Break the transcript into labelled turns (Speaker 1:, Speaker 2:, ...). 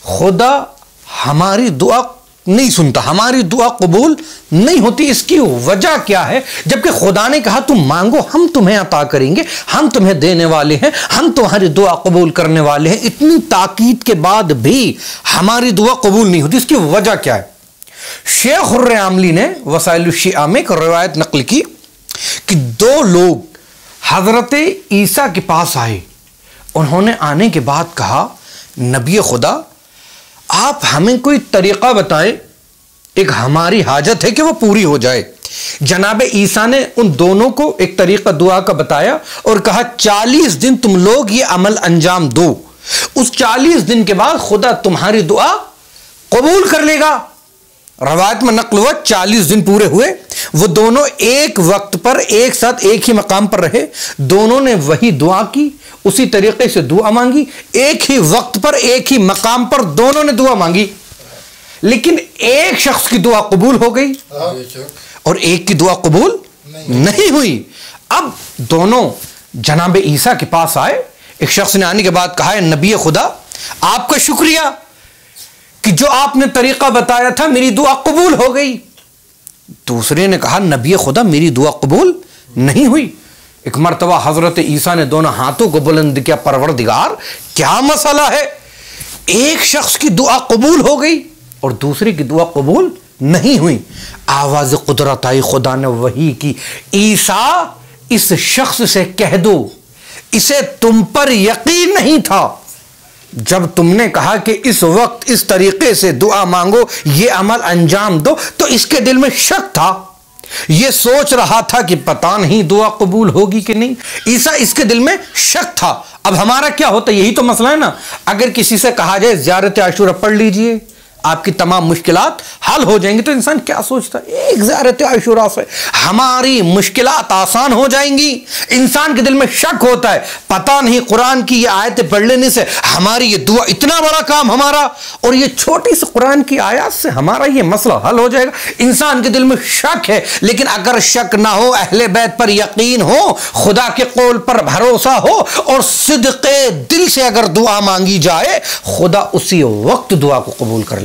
Speaker 1: खुदा हमारी दुआ नहीं सुनता, हमारी दुआ कबूल नहीं होती। इसकी वजह क्या है? जबकि खुदा ने कहा तुम मांगो हम तुम्हें अता करेंगे, हम तुम्हें देने वाले हैं, हम तुम्हारी दुआ कबूल करने वाले हैं। इतनी ताकीद के बाद भी हमारी दुआ कबूल नहीं होती। इसकी वजह क्या है? शेख हुर्र आमली ने वसाइल शिया में एक रिवायत नकल की कि दो लोग हजरत ईसा के पास आए। उन्होंने आने के बाद कहा, नबी खुदा आप हमें कोई तरीका बताएं, एक हमारी हाजत है कि वो पूरी हो जाए। जनाब ईसा ने उन दोनों को एक तरीका दुआ का बताया और कहा 40 दिन तुम लोग ये अमल अंजाम दो, उस 40 दिन के बाद खुदा तुम्हारी दुआ कबूल कर लेगा। रवायत में नकल हुआ 40 दिन पूरे हुए, वो दोनों एक वक्त पर एक साथ एक ही मकाम पर रहे, दोनों ने वही दुआ की, उसी तरीके से दुआ मांगी, एक ही वक्त पर एक ही मकाम पर दोनों ने दुआ मांगी, लेकिन एक शख्स की दुआ कबूल हो गई और एक की दुआ कबूल नहीं हुई। अब दोनों जनाब ईसा के पास आए। एक शख्स ने आने के बाद कहा, नबी खुदा आपका शुक्रिया कि जो आपने तरीका बताया था मेरी दुआ कबूल हो गई। दूसरे ने कहा, नबी खुदा मेरी दुआ कबूल नहीं हुई। एक मर्तबा हजरत ईसा ने दोनों हाथों को बुलंद किया, परवरदिगार क्या मसला है? एक शख्स की दुआ कबूल हो गई और दूसरे की दुआ कबूल नहीं हुई। आवाज कुदरत आई, खुदा ने वही की, ईसा इस शख्स से कह दो इसे तुम पर यकीन नहीं था। जब तुमने कहा कि इस वक्त इस तरीके से दुआ मांगो, ये अमल अंजाम दो, तो इसके दिल में शक था, ये सोच रहा था कि पता नहीं दुआ कबूल होगी कि नहीं। ईसा इसके दिल में शक था। अब हमारा क्या होता है? यही तो मसला है ना। अगर किसी से कहा जाए ज़ियारत आशूरा पढ़ लीजिए आपकी तमाम मुश्किलात हल हो जाएंगी, तो इंसान क्या सोचता है? एक ज़ियारत आशूरा से हमारी मुश्किलात आसान हो जाएंगी। इंसान के दिल में शक होता है, पता नहीं कुरान की ये आयतें पढ़ लेने से हमारी ये दुआ, इतना बड़ा काम हमारा, और ये छोटी सी कुरान की आयत से हमारा ये मसला हल हो जाएगा। इंसान के दिल में शक है। लेकिन अगर शक ना हो, अहले बैत पर यकीन हो, खुदा के कौल पर भरोसा हो और सिद्क़े दिल से अगर दुआ मांगी जाए, खुदा उसी वक्त दुआ को कबूल कर